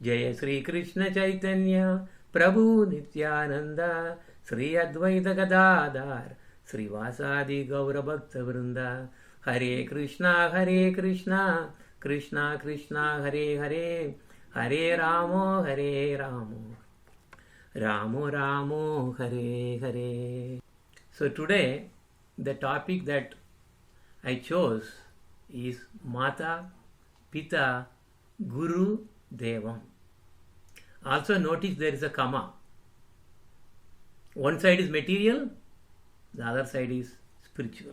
जय श्री कृष्ण चैतन्य प्रभु नित्यानंद श्री अद्वैत गदाधर श्रीवासादि गौर भक्त वृंदा हरे कृष्णा कृष्णा कृष्णा हरे हरे हरे रामो रामो रामो Hare Hare. So today the topic that I chose is Mata, Pita, Guru, Devam. Also notice there is a comma. One side is material, the other side is spiritual.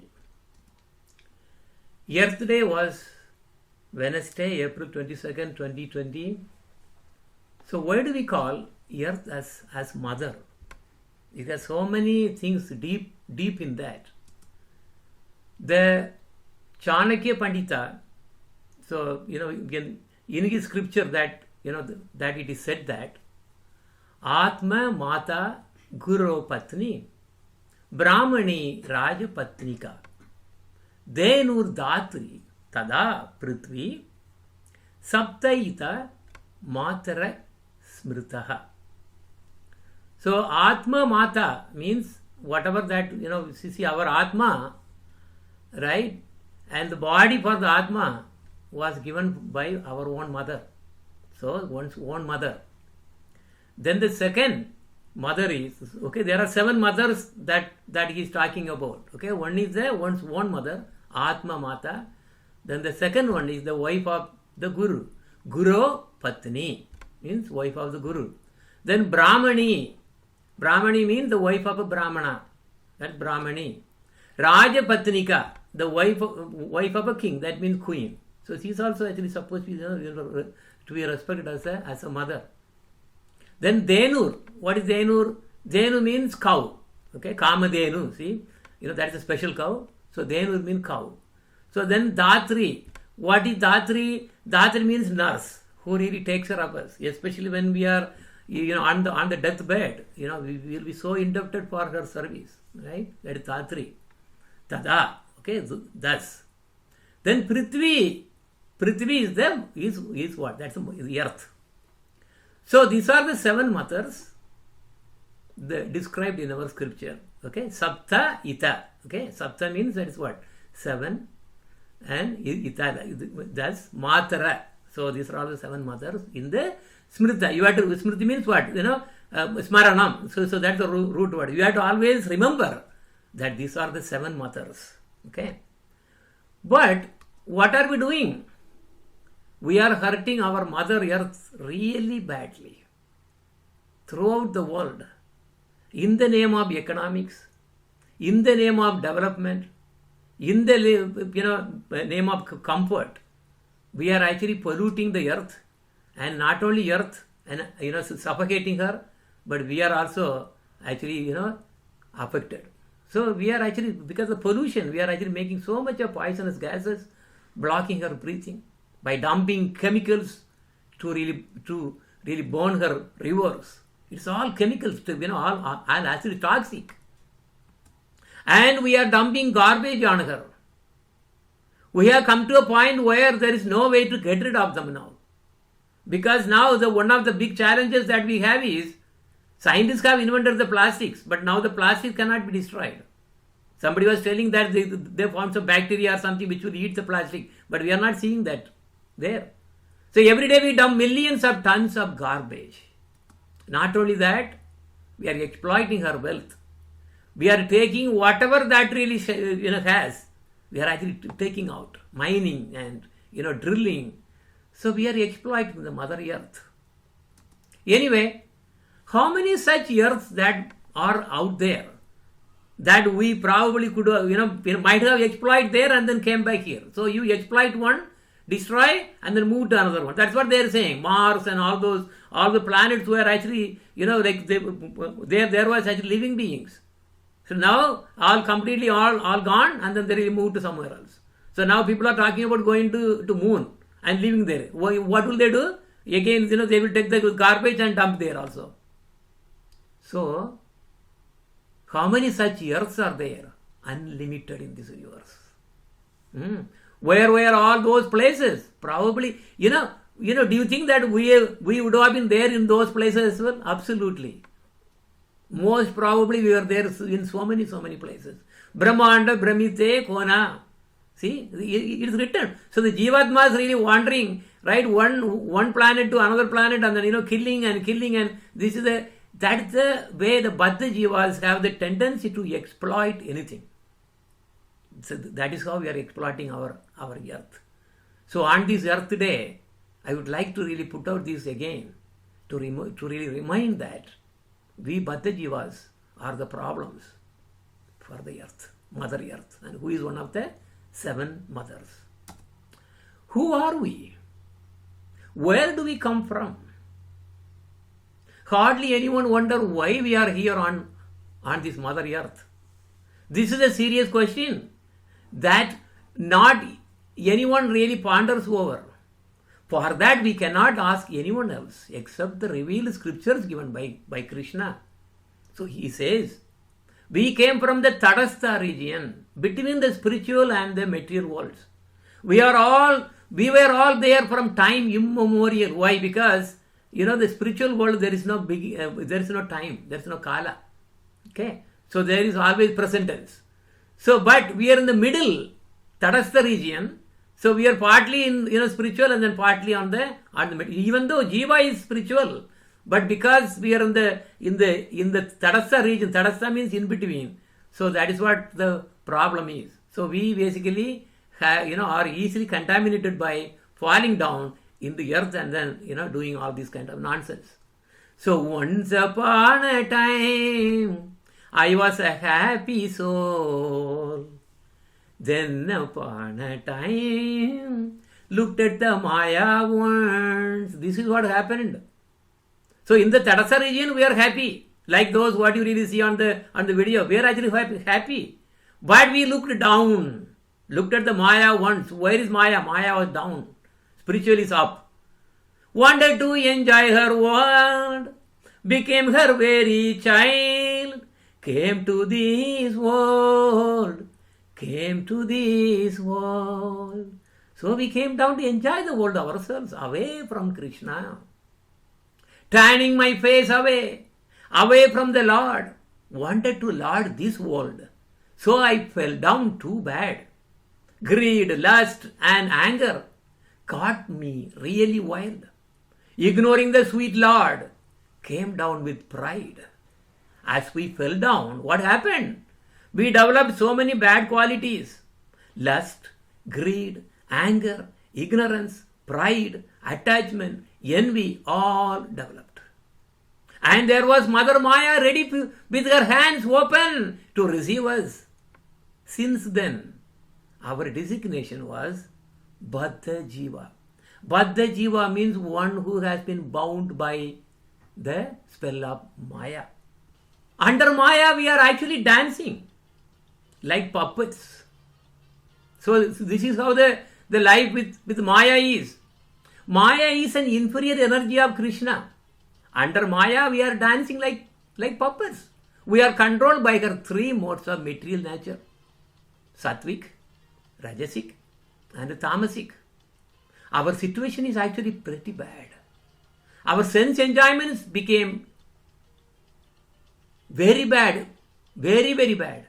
Earth Day was Wednesday, April 22nd, 2020. So why do we call Earth as mother? It has so many things deep in that. The Chanakya Pandita, so in his scripture that that it is said that Atma Mata Guru Patni Brahmani Raja Patnika Denur Datri Tada Prithvi Saptaita Matara Smritaha. So Atma Mata means whatever that see our Atma, right? And the body for the Atma was given by our own mother. So one's own mother. Then the second mother is, okay, there are 7 mothers that he is talking about. Okay, one is one's own mother, Atma Mata. Then the second one is the wife of the Guru. Guru Patni means wife of the Guru. Then Brahmani. Brahmani means the wife of a Brahmana. That's Brahmani. Raja Patnika, the wife of a king. That means queen. So she is also actually supposed to be respected as a mother. Then Denur. What is Denur? Denu means cow. Okay, Kamadenu. See, that is a special cow. So Denur means cow. So then Datri. What is Datri? Datri means nurse, who really takes care of us, especially when we are on the deathbed. We will be so indebted for her service, right? That is Datri. Tada. Okay, thus. Then Prithvi. Prithvi is what? That's the earth. So these are the 7 mothers described in our scripture. Okay, Sapta Ita. Okay, Sapta means that is what? 7, and Ita, that's Matara. So these are all the 7 mothers in the Smrita. You have to, Smriti means what? Smaranam. So that's the root word. You have to always remember that these are the 7 mothers. Okay. But what are we doing? We are hurting our Mother Earth really badly throughout the world in the name of economics, in the name of development, in the name of comfort. We are actually polluting the earth, and not only earth and suffocating her, but we are also actually affected. So we are actually, because of pollution, we are actually making so much of poisonous gases, blocking her breathing by dumping chemicals to really burn her rivers. It's all chemicals, all actually toxic. And we are dumping garbage on her. We have come to a point where there is no way to get rid of them now. Because now one of the big challenges that we have is, scientists have invented the plastics, but now the plastic cannot be destroyed. Somebody was telling that they found some bacteria or something which will eat the plastic, but we are not seeing that there. So every day we dump millions of tons of garbage. Not only that, we are exploiting her wealth. We are taking whatever that really has. We are actually taking out, mining and drilling. So we are exploiting the Mother Earth. Anyway, how many such earths that are out there that we probably could might have exploited there and then came back here? So you exploit one, destroy, and then move to another one. That's what they are saying. Mars and all the planets were actually there was actually living beings. So now all completely all gone, and then they will move to somewhere else. So now people are talking about going to moon and living there. What will they do? Again, they will take the garbage and dump there also. So how many such earths are there? Unlimited in this universe. Where were all those places? Probably, do you think that we would have been there in those places as well? Absolutely. Most probably we were there in so many places. Brahmanda, Brahmite, Kona. See, it is written. So the Jivatma is really wandering, right? One planet to another planet, and then killing, and this is that's the way the Baddha Jivas have the tendency to exploit anything. So that is how we are exploiting our earth. So on this earth day, I would like to really put out this again to really remind that we Baddha Jivas are the problems for the earth, Mother Earth, and who is one of the 7 mothers. Who are we? Where do we come from? Hardly anyone wonder why we are here on this Mother Earth. This is a serious question that not anyone really ponders over. For that we cannot ask anyone else except the revealed scriptures given by Krishna. So he says, we came from the Tadastha region, between the spiritual and the material worlds. We were all there from time immemorial. Why? Because the spiritual world, there is no time, there is no kala. Okay, so there is always present tense. So, but we are in the middle, Tadastha region. So we are partly in spiritual and then partly on the middle. Even though Jiva is spiritual, but because we are in the Tadastha region, Tadastha means in between. So that is what the problem is. So we basically are easily contaminated by falling down in the earth and then doing all this kind of nonsense. So once upon a time I was a happy soul. Then upon a time looked at the Maya once. This is what happened. So in the Tadastha region we are happy, like those what you really see on the video. We are actually happy. But we looked down, looked at the Maya once. Where is Maya? Maya was down. Spiritual is up. Wanted to enjoy her world, became her very child, came to this world. So we came down to enjoy the world ourselves, away from Krishna. Turning my face away from the Lord. Wanted to lord this world. So I fell down too bad. Greed, lust and anger got me really wild. Ignoring the sweet Lord, came down with pride. As we fell down, what happened? We developed so many bad qualities. Lust, greed, anger, ignorance, pride, attachment, envy, all developed. And there was Mother Maya ready with her hands open to receive us. Since then, our designation was Baddha Jiva. Baddha Jiva means one who has been bound by the spell of Maya. Under Maya, we are actually dancing like puppets. So this is how the life with Maya is. Maya is an inferior energy of Krishna. Under Maya, we are dancing like puppets. We are controlled by her 3 modes of material nature. Sattvic, Rajasic and Tamasic. Our situation is actually pretty bad. Our sense enjoyments became very bad, very, very bad.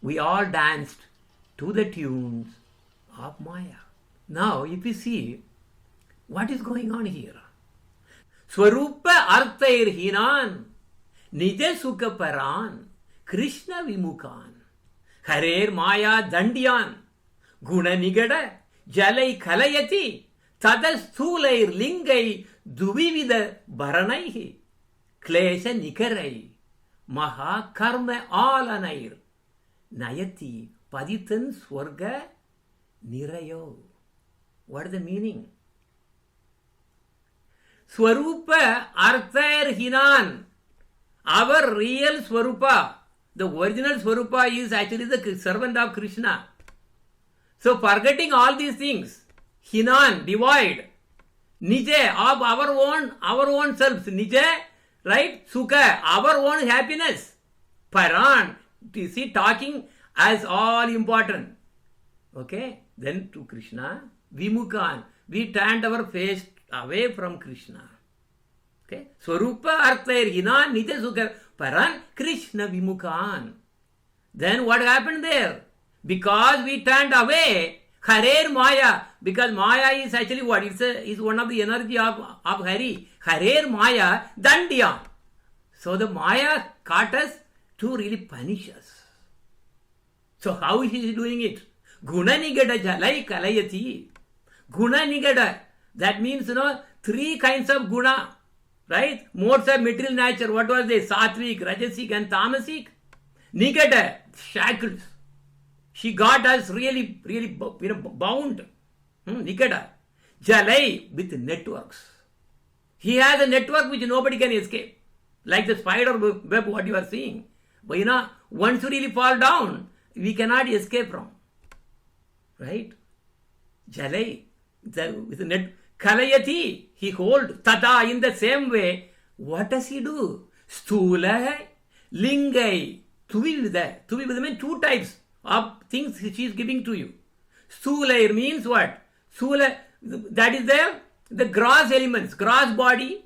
We all danced to the tunes of Maya. Now, if you see what is going on here, Swarupa Arthair Hinan, Nija Sukha Paran, Krishna Vimukan, Harer Maya Dandiyan, Guna Nigada, Jalai Kalayati, Tadasthulair Lingai, Duvivida Baranaihi, Klesha Nikarai, Maha Karma Alanair, Nayati, Paditan Swarga Nirayo. What is the meaning? Swarupa Arthair Hinan. Our real Swarupa, the original Swarupa is actually the servant of Krishna. So forgetting all these things, Hinan, divide, Nije, of our own selves, Nije, right? Sukha, our own happiness. Paran, you see, talking as all important. Okay, then to Krishna, Vimukan, we turned our face away from Krishna. Okay? Swarupa arthair hinan nitya sukha paran Krishna vimukhan. Then what happened there? Because we turned away Harer Maya, because Maya is actually what? It's one of the energy of Hari. Harer Maya Dandiyan. So the Maya caught us to really punish us. So how is he doing it? Guna nigada jalai kalayati. Guna nigada. That means, three kinds of guna. Right? Modes of material nature. What was they? Sattvic, Rajasic and Tamasic. Nigada. Shackles. She got us really bound. Nikada. Jalai with networks. He has a network which nobody can escape. Like the spider web what you are seeing. But once you really fall down, we cannot escape from. Right? Jalai. With the net. Kalayati. He hold. Tata. In the same way. What does he do? Stula. Lingai. Tuvi means two types of things she is giving to you. Stula means what? Stula, that is the gross elements, gross body.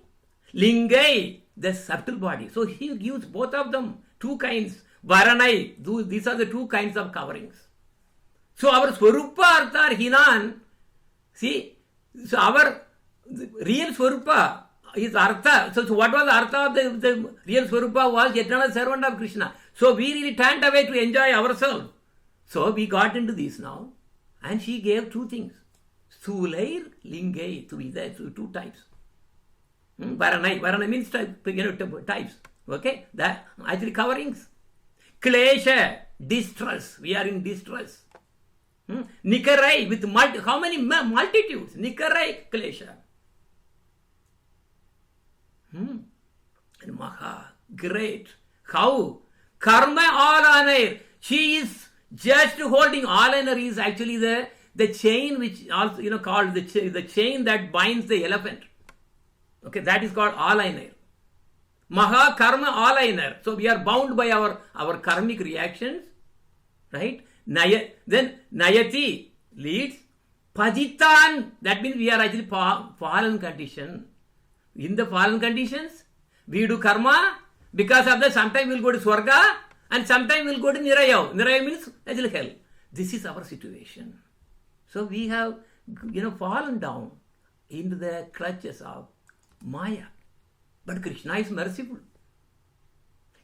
Lingai, the subtle body. So he gives both of them, two kinds. Varanai, these are the two kinds of coverings. So our Swarupa Artha Hinan, see, so our real Swarupa is Artha. So what was the Artha of the real Swarupa was eternal servant of Krishna. So we really turned away to enjoy ourselves. So we got into this now. And she gave two things. Sulair, Lingai, two types. Varanai means types. Okay? That actually coverings. Klesha, distress. We are in distress. Nikarai with how many multitudes? Nikarai, Klesha. And Maha, great. How? Karma all honor. She is just holding all honor is actually the chain which also called the chain that binds the elephant. Okay, that is called all honor. Maha karma all honor. So we are bound by our karmic reactions, right? Then Nayati leads. Paditan, that means we are actually fallen condition. In the fallen conditions, we do karma. Because of that, sometimes we will go to Swarga and sometimes we will go to Niraya. Niraya means actually hell. This is our situation. So we have, fallen down into the clutches of Maya. But Krishna is merciful.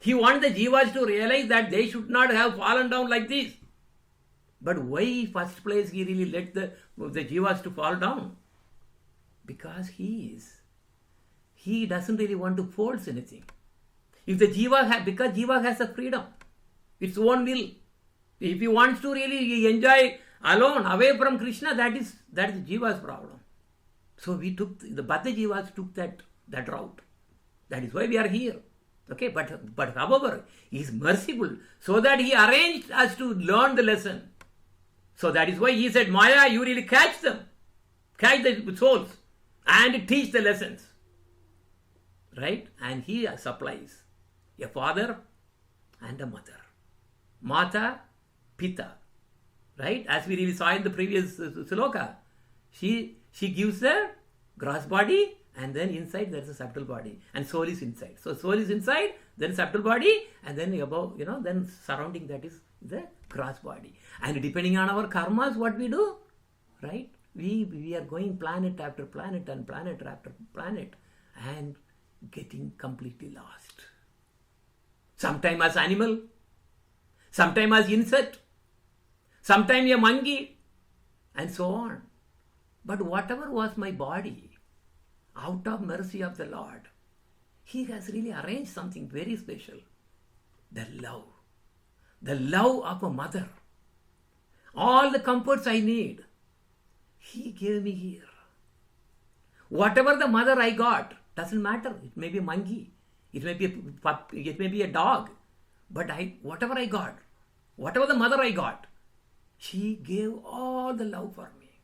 He wants the jivas to realize that they should not have fallen down like this. But why first place he really let the jivas to fall down? Because he doesn't really want to force anything. If the jiva because jiva has a freedom, its own will. If he wants to really enjoy alone, away from Krishna, that is jiva's problem. So we took the Bhatta jivas took that route. That is why we are here. Okay, but however, he is merciful, so that he arranged us to learn the lesson. So that is why he said, Maya, you really catch them, catch the souls, and teach the lessons. Right? And he supplies a father and a mother. Mata, Pita. Right? As we really saw in the previous sloka. She gives the gross body, and then inside there is a subtle body. And soul is inside. So soul is inside, then subtle body, and then above, then surrounding that is the gross body. And depending on our karmas, what we do, right? We are going planet after planet and planet after planet and getting completely lost. Sometime as animal, sometime as insect, sometime a monkey, and so on. But whatever was my body, out of mercy of the Lord, He has really arranged something very special. The love of a mother. All the comforts I need, He gave me here. Whatever the mother I got, doesn't matter. It may be a monkey. It may be a dog. But whatever I got, whatever the mother I got, she gave all the love for me.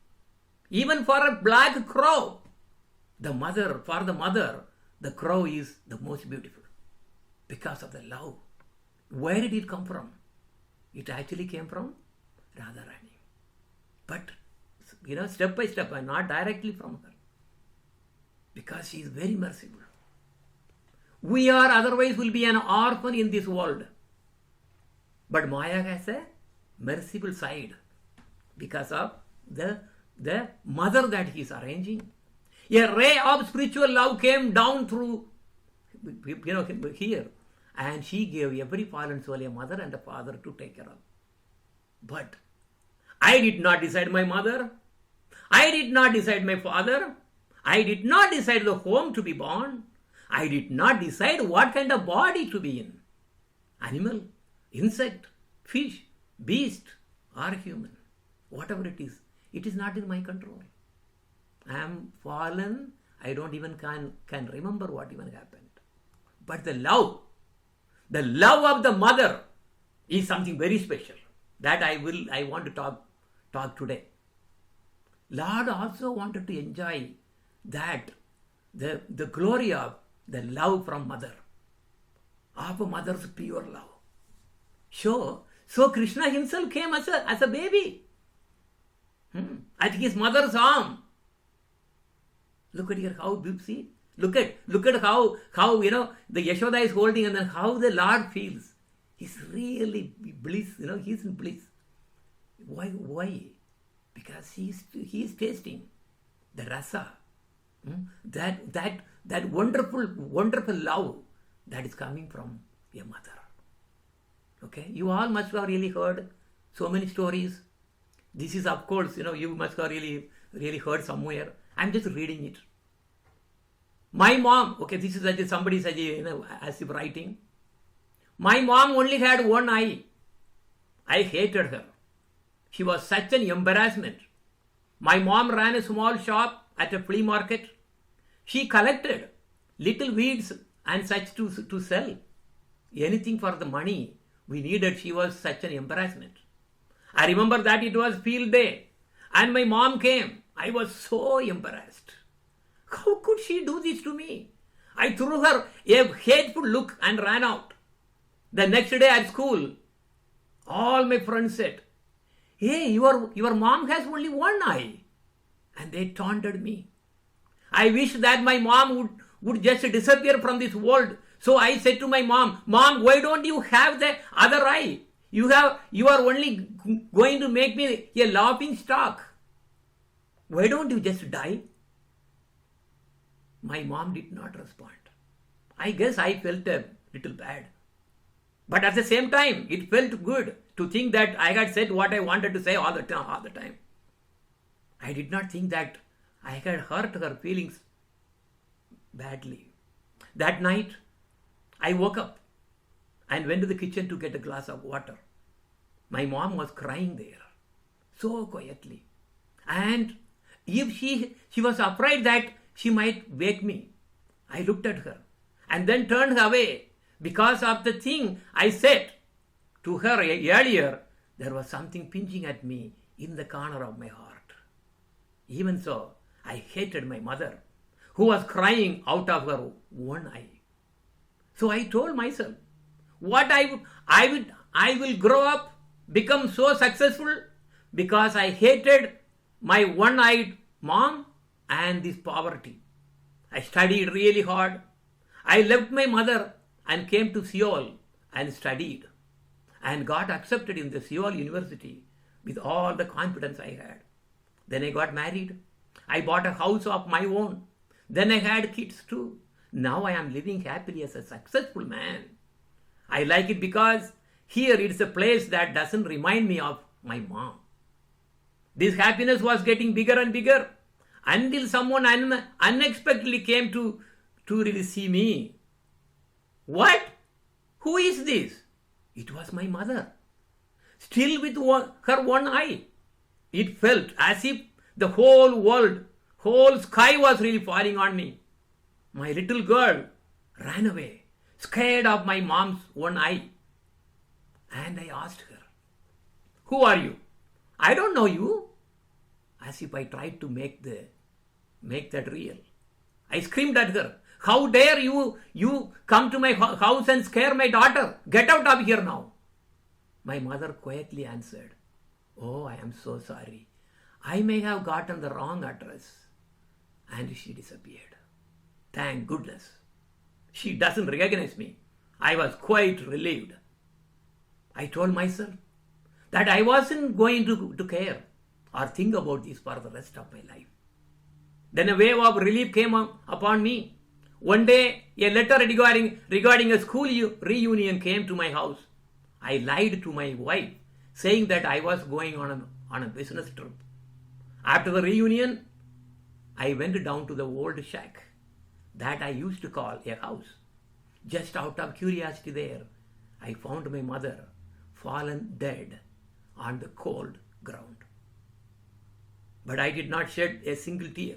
Even for a black crow, the crow is the most beautiful because of the love. Where did it come from? It actually came from Radharani. But, step by step, and not directly from her. because she is very merciful. We are otherwise will be an orphan in this world. But Maya has a merciful side because of the mother that he is arranging. A ray of spiritual love came down through, here, and she gave every fallen soul a mother and a father to take care of. But I did not decide my mother. I did not decide my father. I did not decide the home to be born. I did not decide what kind of body to be in. Animal, insect, fish, beast, or human. Whatever it is not in my control. I am fallen. I don't even can remember what even happened. But the love of the mother is something very special. That I want to talk today. Lord also wanted to enjoy that, the glory of the love from mother, of a mother's pure love. So Krishna himself came as a baby, at his mother's arm. Look at here how see. Look at how the Yashoda is holding, and then how the Lord feels. He's really bliss. He's in bliss. Why? Because he is tasting the rasa, that wonderful love that is coming from a mother. Okay, you all must have really heard so many stories. This is, of course, you must have really heard somewhere. I'm just reading it. My mom, okay, this is as somebody said, as if writing. My mom only had one eye. I hated her. She was such an embarrassment. My mom ran a small shop at a flea market. She collected little weeds and such to sell. Anything for the money we needed. She was such an embarrassment. I remember that it was field day and my mom came. I was so embarrassed. How could she do this to me? I threw her a hateful look and ran out. The next day at school, all my friends said, "Hey, your mom has only one eye." And they taunted me. I wish that my mom would just disappear from this world. So I said to my mom, "Mom, why don't you have the other eye? You are only going to make me a laughing stock. Why don't you just die?" My mom did not respond. I guess I felt a little bad. But at the same time, it felt good to think that I had said what I wanted to say all the time. I did not think that I had hurt her feelings badly. That night, I woke up and went to the kitchen to get a glass of water. My mom was crying there, so quietly. And if she was afraid that she might wake me, I looked at her and then turned away because of the thing I said to her earlier. There was something pinching at me in the corner of my heart. Even so, I hated my mother, who was crying out of her one eye. So I told myself, I will grow up, become so successful because I hated my one-eyed mom and this poverty. I studied really hard. I left my mother and came to Seoul and studied and got accepted in the Seoul University with all the confidence I had. Then I got married. I bought a house of my own. Then I had kids too. Now I am living happily as a successful man. I like it because here it's a place that doesn't remind me of my mom. This happiness was getting bigger and bigger until someone unexpectedly came to really see me. What? Who is this? It was my mother, still with her one eye. It felt as if the whole world, whole sky was really falling on me. My little girl ran away, scared of my mom's one eye. And I asked her, "Who are you?" "I don't know you." As if I tried to make that real. I screamed at her, "How dare you come to my house and scare my daughter? Get out of here now." My mother quietly answered, "Oh, I am so sorry. I may have gotten the wrong address." And she disappeared. Thank goodness. She doesn't recognize me. I was quite relieved. I told myself that I wasn't going to care or think about this for the rest of my life. Then a wave of relief came upon me. One day, a letter regarding a school reunion came to my house. I lied to my wife, saying that I was going on a business trip. After the reunion, I went down to the old shack that I used to call a house. Just out of curiosity there, I found my mother fallen dead on the cold ground. But I did not shed a single tear.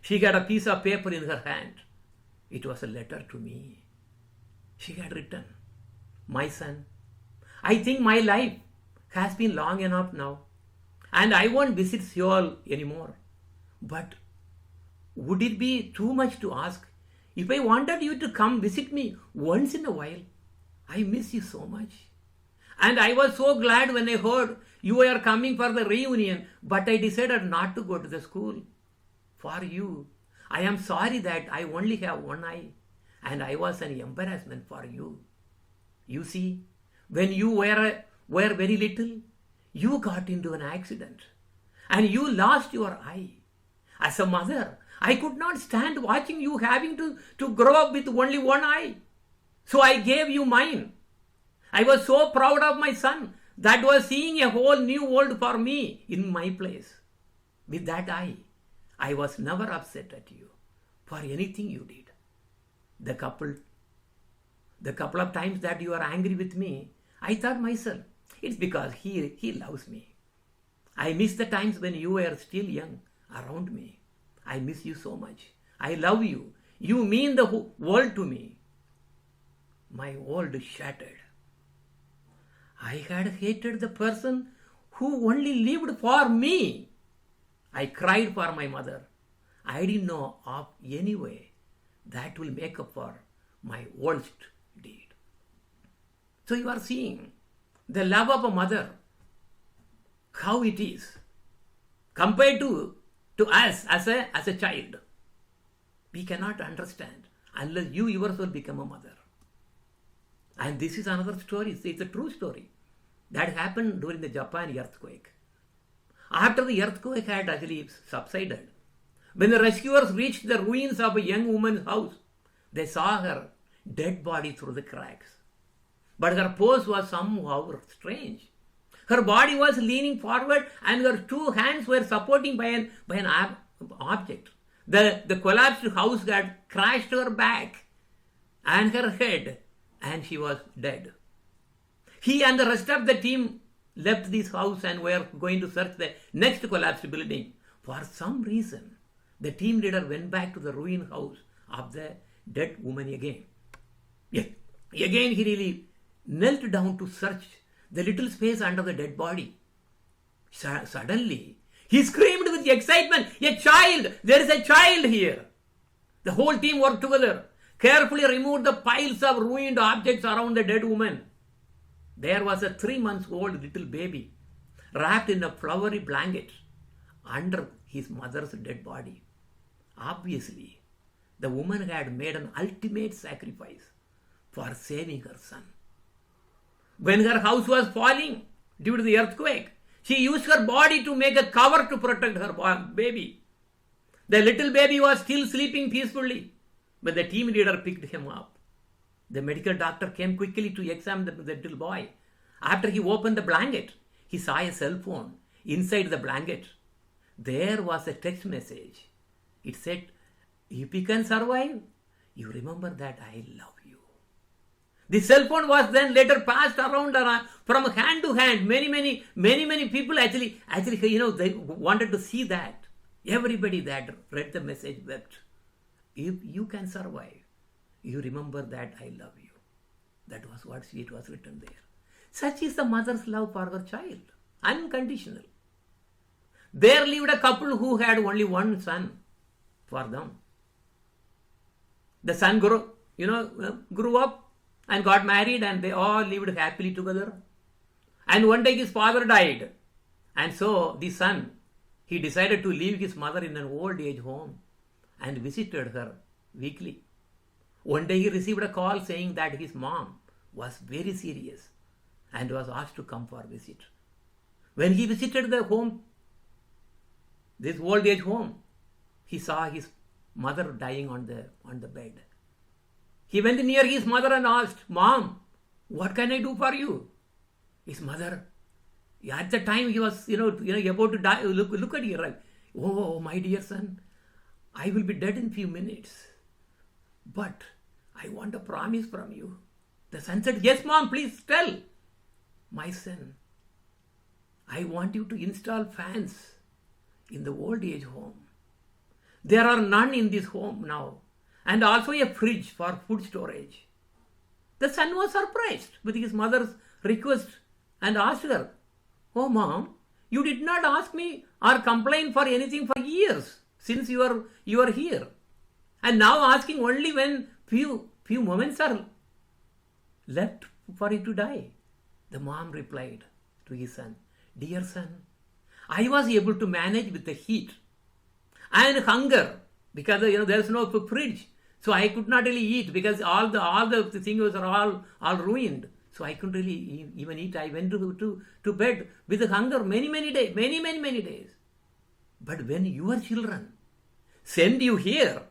She got a piece of paper in her hand. It was a letter to me. She had written, "My son, I think my life has been long enough now, and I won't visit Seoul anymore. But would it be too much to ask if I wanted you to come visit me once in a while? I miss you so much. And I was so glad when I heard you were coming for the reunion, but I decided not to go to the school. For you, I am sorry that I only have one eye, and I was an embarrassment for you. You see, when you were very little, you got into an accident, and you lost your eye. As a mother, I could not stand watching you having to grow up with only one eye. So I gave you mine. I was so proud of my son that was seeing a whole new world for me in my place. With that eye, I was never upset at you for anything you did. The couple of times that you are angry with me, I thought myself, it's because he loves me. I miss the times when you were still young around me. I miss you so much. I love you. You mean the whole world to me." My world shattered. I had hated the person who only lived for me. I cried for my mother. I didn't know of any way that will make up for my worst deed. So you are seeing the love of a mother, how it is compared to us as a child. We cannot understand unless you yourself become a mother. And this is another story. It's a true story that happened during the Japan earthquake. After the earthquake had actually subsided, when the rescuers reached the ruins of a young woman's house, they saw her dead body through the cracks. But her pose was somehow strange. Her body was leaning forward and her two hands were supporting by an object. The collapsed house had crashed her back and her head, and she was dead. He and the rest of the team left this house and were going to search the next collapsed building. For some reason, the team leader went back to the ruined house of the dead woman again. Again, he really knelt down to search the little space under the dead body. Suddenly, he screamed with excitement, "A child! There is a child here!" The whole team worked together, carefully removed the piles of ruined objects around the dead woman. There was a 3-month-old little baby wrapped in a flowery blanket under his mother's dead body. Obviously, the woman had made an ultimate sacrifice for saving her son. When her house was falling due to the earthquake, she used her body to make a cover to protect her baby. The little baby was still sleeping peacefully when the team leader picked him up. The medical doctor came quickly to examine the little boy. After he opened the blanket, he saw a cell phone inside the blanket. There was a text message. It said, "If you can survive, you remember that I love you." The cell phone was then later passed around from hand to hand. Many people actually, they wanted to see that. Everybody that read the message wept. If you can survive, you remember that I love you. That was what it was written there. Such is the mother's love for her child. Unconditional. There lived a couple who had only one son for them. The son grew up and got married, and they all lived happily together. And one day his father died. And so the son, he decided to leave his mother in an old age home and visited her weekly. One day he received a call saying that his mom was very serious and was asked to come for a visit. When he visited the home, this old age home, he saw his mother dying on the bed. He went near his mother and asked, "Mom, what can I do for you?" His mother, at the time he was, about to die. Look at you, right? "Oh, my dear son, I will be dead in few minutes, but I want a promise from you." The son said, "Yes, mom, please tell." "My son, I want you to install fans in the old age home. There are none in this home now, and also a fridge for food storage." The son was surprised with his mother's request and asked her, "Oh, mom, you did not ask me or complain for anything for years since you are here, and now asking only when few moments are left for you to die." The mom replied to his son, "Dear son, I was able to manage with the heat and hunger because there's no fridge, so I could not really eat because all the things are all ruined. So I couldn't really even eat. I went to bed with hunger many days. But when your children send you here,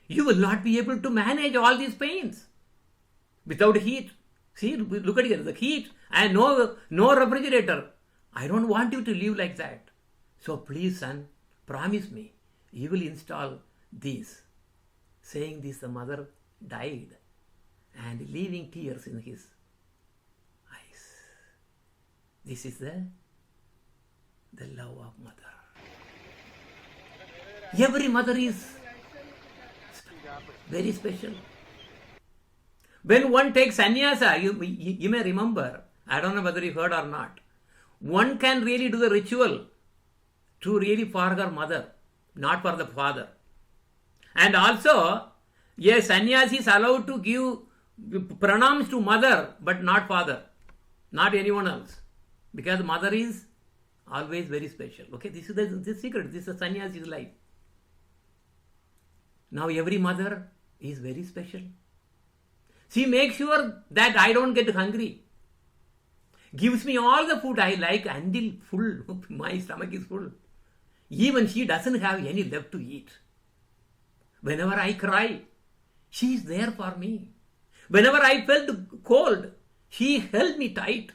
you will not be able to manage all these pains without heat. See, look at here, the heat and no refrigerator. I don't want you to live like that. So please, son, promise me you will install these." Saying this, the mother died and leaving tears in his eyes. This is the love of mother. Every mother is very special. When one takes sannyasa, you may remember, I don't know whether you heard or not, one can really do the ritual to really for her mother, not for the father. And also, yes, sannyasi is allowed to give pranams to mother, but not father, not anyone else, because mother is always very special. Okay, this is the secret. This is sannyasi's life. Now every mother is very special. She makes sure that I don't get hungry. Gives me all the food I like until full. My stomach is full. Even she doesn't have any left to eat. Whenever I cry, she is there for me. Whenever I felt cold, she held me tight.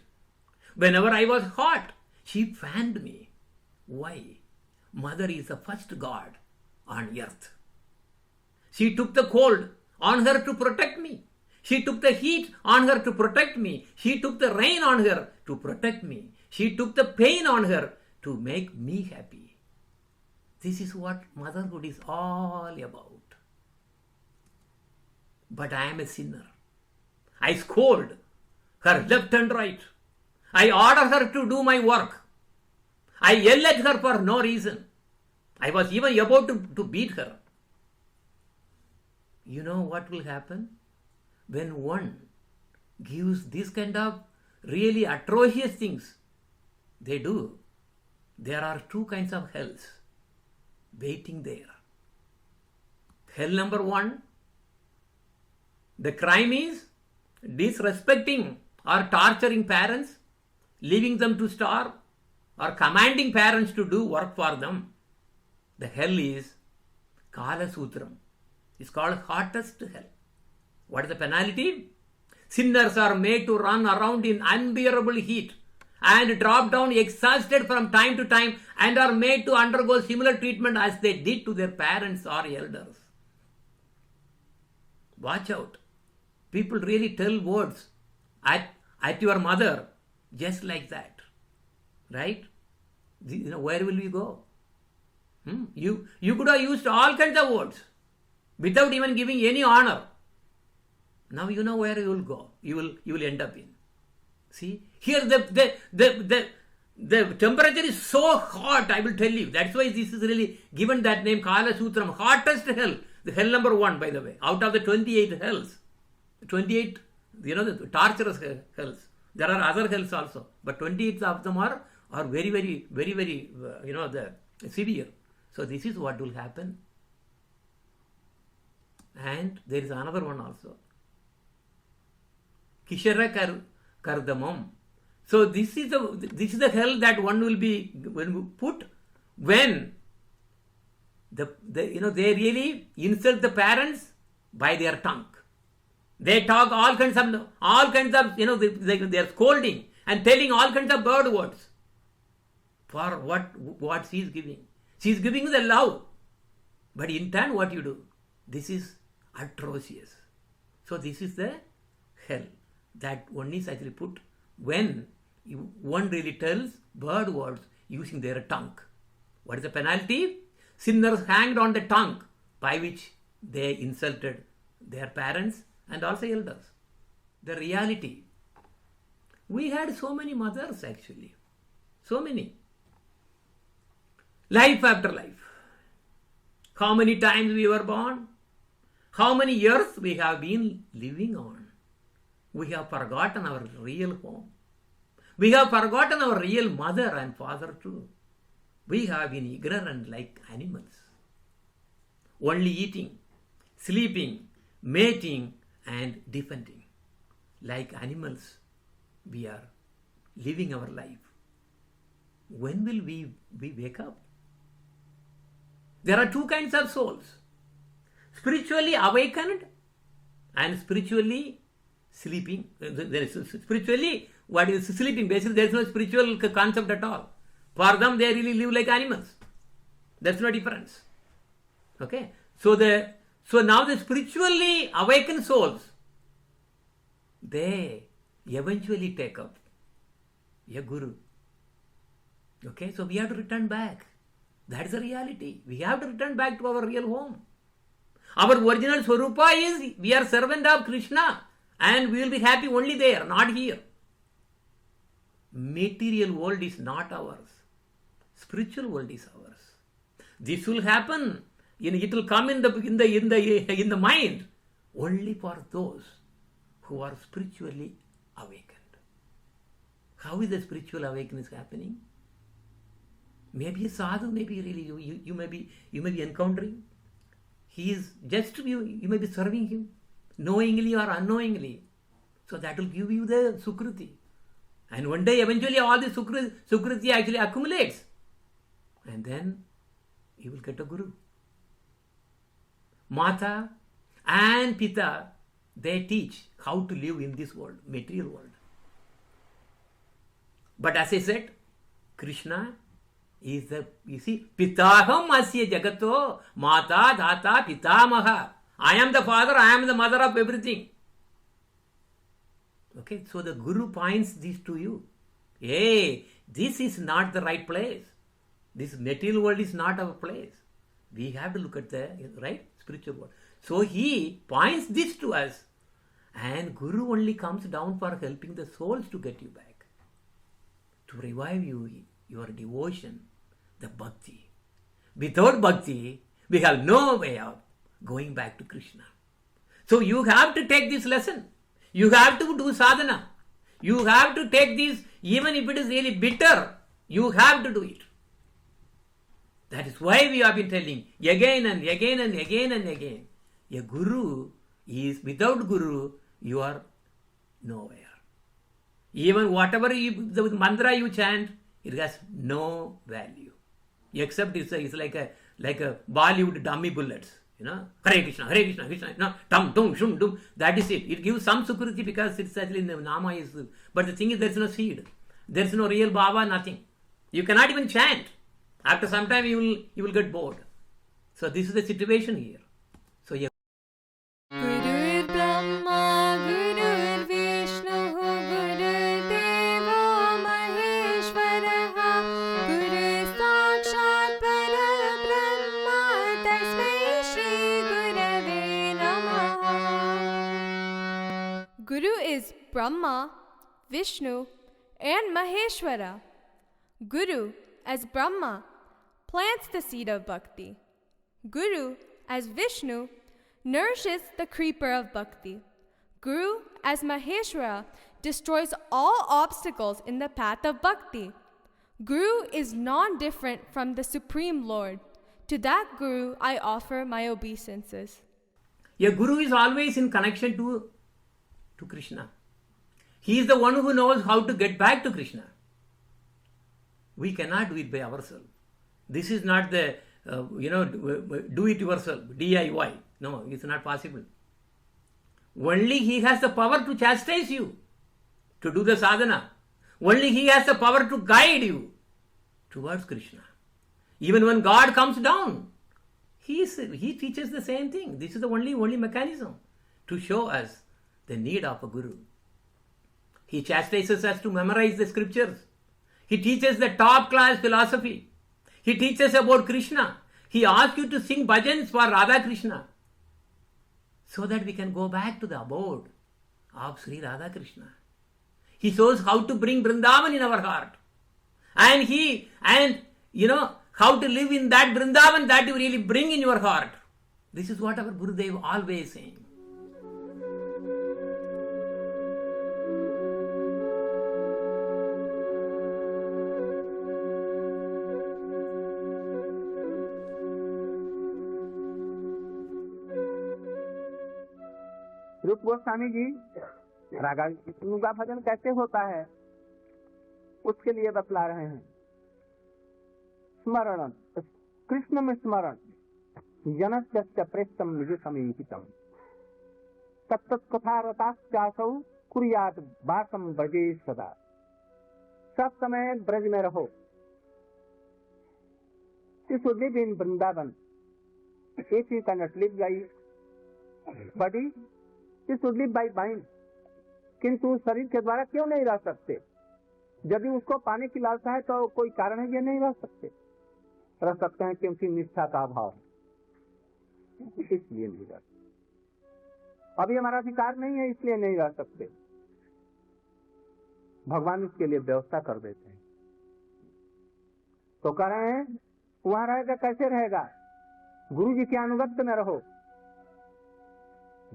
Whenever I was hot, she fanned me. Why? Mother is the first God on earth. She took the cold on her to protect me. She took the heat on her to protect me. She took the rain on her to protect me. She took the pain on her to make me happy. This is what motherhood is all about. But I am a sinner. I scold her left and right. I order her to do my work. I yell at her for no reason. I was even about to beat her. You know what will happen? When one gives this kind of really atrocious things, they do, there are two kinds of hells waiting there. Hell number one, the crime is disrespecting or torturing parents, leaving them to starve, or commanding parents to do work for them. The hell is Kala Sutram. It's called hottest hell. What is the penalty? Sinners are made to run around in unbearable heat and drop down exhausted from time to time and are made to undergo similar treatment as they did to their parents or elders. Watch out. People really tell words at your mother just like that. Right? Where will we go? You could have used all kinds of words without even giving any honor. Now you know where you will go. You will end up in. See, here the temperature is so hot, I will tell you. That's why this is really given that name Kala Sutram, hottest hell. The hell number one, by the way, out of the 28 hells. 28, the torturous hells. There are other hells also, but 28 of them are very, very, very, very, the severe. So this is what will happen. And there is another one also. Kishara Kardamam. So this is the hell that one will be put when they really insult the parents by their tongue. They talk all kinds of they are scolding and telling all kinds of bad words. For what she is giving? She is giving the love. But in turn, what you do? This is atrocious. So this is the hell that one is actually put when one really tells bad words using their tongue. What is the penalty? Sinners hanged on the tongue by which they insulted their parents and also elders. The reality. We had so many mothers actually. So many. Life after life. How many times we were born? How many years we have been living on? We have forgotten our real home. We have forgotten our real mother and father too. We have been ignorant like animals. Only eating, sleeping, mating and defending. Like animals, we are living our life. When will we wake up? There are two kinds of souls. Spiritually awakened and spiritually sleeping. There is spiritually, what is sleeping? Basically, there is no spiritual concept at all. For them, they really live like animals. That's no difference. Okay? So now the spiritually awakened souls, they eventually take up a guru. Okay? So we have to return back. That is the reality. We have to return back to our real home. Our original Swarupa is, we are servant of Krishna and we will be happy only there, not here. Material world is not ours. Spiritual world is ours. This will happen. It will come in the mind only for those who are spiritually awakened. How is the spiritual awakening happening? Maybe a sadhu, maybe really you may be encountering. He is just you may be serving him, knowingly or unknowingly. So that will give you the Sukriti. And one day eventually all the Sukriti actually accumulates. And then you will get a guru. Mata and Pita, they teach how to live in this world, material world. But as I said, Krishna is Pitaham asya jagato mata dhata pitamaha. I am the father, I am the mother of everything. Okay, so the guru points this to you. Hey, this is not the right place. This material world is not our place. We have to look at the right spiritual world. So he points this to us, and guru only comes down for helping the souls to get you back, to revive you, your devotion, the bhakti. Without bhakti, we have no way of going back to Krishna. So you have to take this lesson. You have to do sadhana. You have to take this, even if it is really bitter, you have to do it. That is why we have been telling again and again and again and again. A guru is, without guru, you are nowhere. Even whatever the mantra you chant, it has no value. Except it's like a Bollywood dummy bullets. Hare Krishna, Krishna, tum, tum, shum, dum. That is it. It gives some sukriti because it's actually in the nama is. But the thing is, there is no seed. There is no real Baba, nothing. You cannot even chant. After some time, you will get bored. So this is the situation here. So yeah. Guru Brahma, Guru Vishnu, Guru Deva Maheshwaraha, Guru Sakshat Parabrahma, Tasmai Shri Gurave Namaha. Guru is Brahma, Vishnu, and Maheshwara. Guru, as Brahma, plants the seed of bhakti. Guru, as Vishnu, nourishes the creeper of bhakti. Guru, as Maheshwara, destroys all obstacles in the path of bhakti. Guru is non-different from the Supreme Lord. To that Guru I offer my obeisances. A guru is always in connection to Krishna. He is the one who knows how to get back to Krishna. We cannot do it by ourselves. This is not the, do it yourself, DIY. No, it's not possible. Only he has the power to chastise you, to do the sadhana. Only he has the power to guide you towards Krishna. Even when God comes down, he teaches the same thing. This is the only mechanism to show us the need of a guru. He chastises us to memorize the scriptures. He teaches the top class philosophy. He teaches about Krishna. He asks you to sing bhajans for Radha Krishna, so that we can go back to the abode of Sri Radha Krishna. He shows how to bring Vrindavan in our heart. And how to live in that Vrindavan that you really bring in your heart. This is what our Gurudev always saying. रूप गोस्वामी जी रागा विष्णु का भजन कैसे होता है उसके लिए बतला रहे हैं। स्मरण, कृष्ण में स्मरण, जनस्य प्रेष्टम निज समीहितम तत्तत्कथारताश्चासौ कुर्यात् वासं ब्रजे सदा। सब समय ब्रज में रहो। You should live in Vrindavan. If you cannot live by body, you should live by mind. किंतु शरीर के द्वारा क्यों नहीं रह सकते? यदि उसको पाने की लालसा है तो कोई कारण है ये नहीं रह सकते। रह सकते हैं क्योंकि निष्ठा का अभाव है, इसलिए नहीं रह सकते। अभी हमारा अधिकार नहीं है इसलिए नहीं रह सकते। भगवान इसके लिए व्यवस्था कर देते हैं। तो कह रहे हैं वहां रहेगा, कैसे रहेगा? गुरु जी के अनुगत्य में रहो,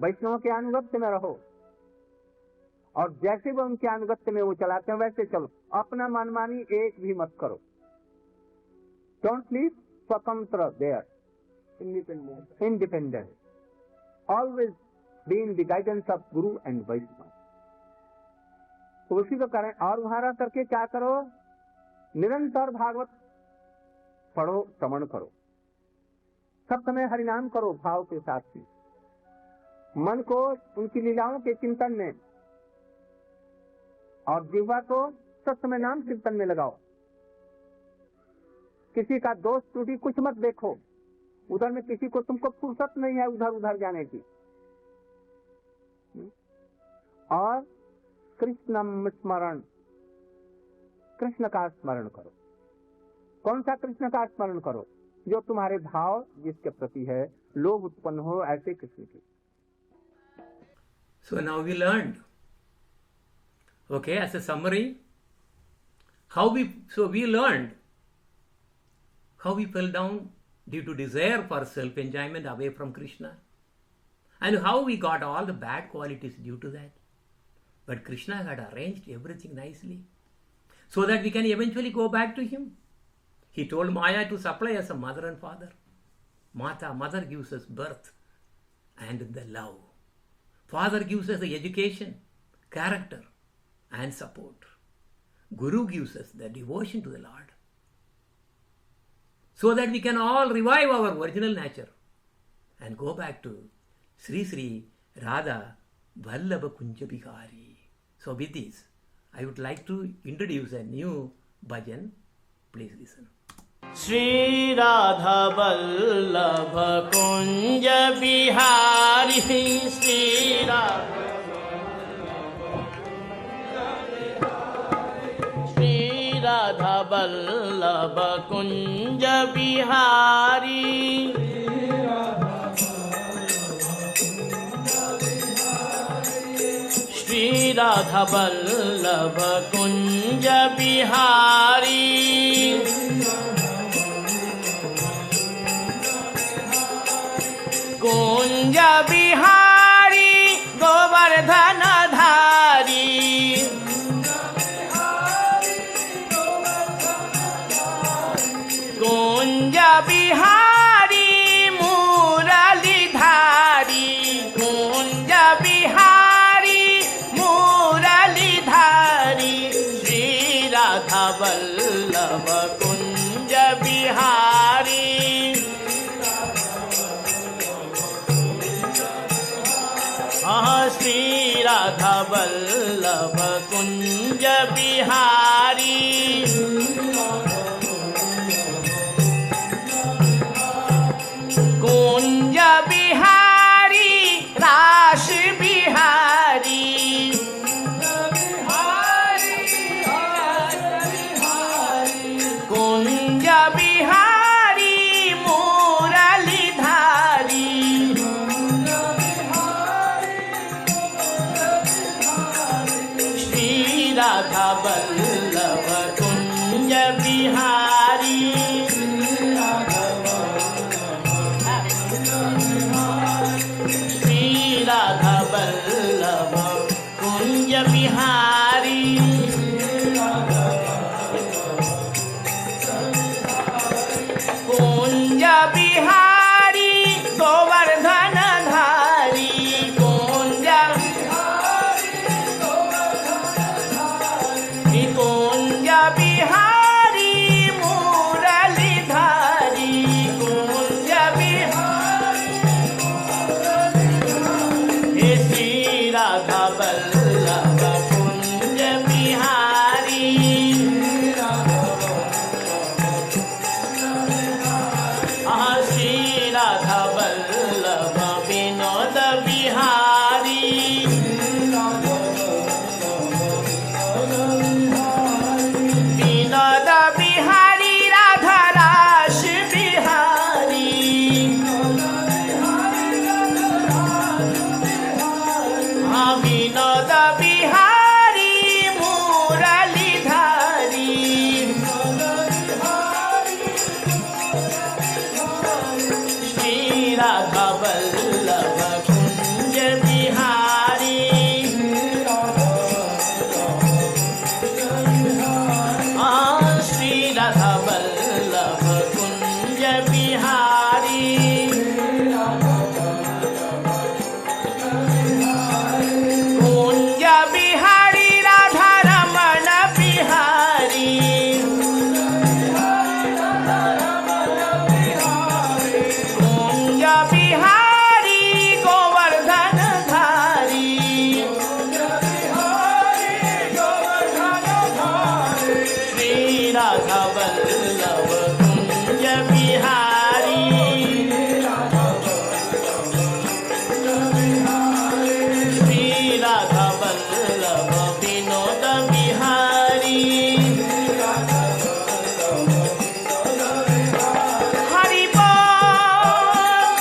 वैष्णव के अनुगत्य में रहो, और जैसे वो उनके अनुगत्य में वो चलाते हैं वैसे चलो। अपना मनमानी एक भी मत करो। डोंट लिव स्वतंत्र there, independent, always be in the guidance of guru and Vaishnav. तो उसी को करें। और वहां रह करके क्या करो? निरंतर भागवत पढ़ो, श्रवण करो, सब समय हरिनाम करो भाव के साथ ही। मन को उनकी लीलाओं के चिंतन में और जिह्वा को सब समय नाम कीर्तन में लगाओ। किसी का दोष त्रुटि कुछ मत देखो, उधर में किसी को तुमको फुर्सत नहीं है उधर उधर जाने की। और कृष्ण स्मरण, कृष्ण का स्मरण करो। कौन सा कृष्ण का स्मरण करो? जो तुम्हारे भाव जिसके प्रति है, लोभ उत्पन्न हो ऐसे कृष्ण के। So now we learned, okay, as a summary, we learned how we fell down due to desire for self-enjoyment away from Krishna, and how we got all the bad qualities due to that. But Krishna had arranged everything nicely so that we can eventually go back to him. He told Maya to supply us a mother and father. Mother gives us birth and the love. Father gives us the education, character and support. Guru gives us the devotion to the Lord, so that we can all revive our original nature and go back to Sri Sri Radha Vallabha Kunja Bihari. So with this, I would like to introduce a new bhajan. Please listen. Shri Radha Vallabh Kunj Bihari, Shri Radha Vallabh Kunj Bihari, Shri Radha Vallabh Kunj Bihari, Kunj Bihari Govardhan धारी, कुंज बिहारी मुरली धारी, राधा वल्लभ कुंज बिहारी कुंज बिहारी रास बिहारी कुंज बिहारी मुरलीधारी श्री राधा वल्लभ कुंज बिहारी श्री राधा वल्लभ कुंज बिहारी कुंज बिहारी गोवर्धन धारी कुंज कुंज बिहारी मुरलीधारी कुंज बिहारी हे श्री राधा वल्लभ कुंज बिहारी श्री राधा वल्लभ विनोद बिहारी विनोद बिहारी राधा रास बिहारी विनोद बिहारी मुरलीधारी श्री राधा वल्लभ कुंज बिहारी श्री राधा वल्लभ कुंज बिहारी कुंज बिहारी राधा रमण बिहारी कुंज बिहारी गोवर्धन धारी श्री राधा वल्लभ कुंज बिहारी श्री राधा वल्लभ विनोद बिहारी हरि बोल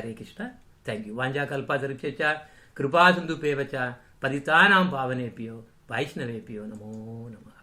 हरे Krishna thank you वांजा कल्पतरुश्च कृपा सिन्धुभ्येव च पतितानां पावनेभ्यो वैष्णवेभ्यो नमो नमः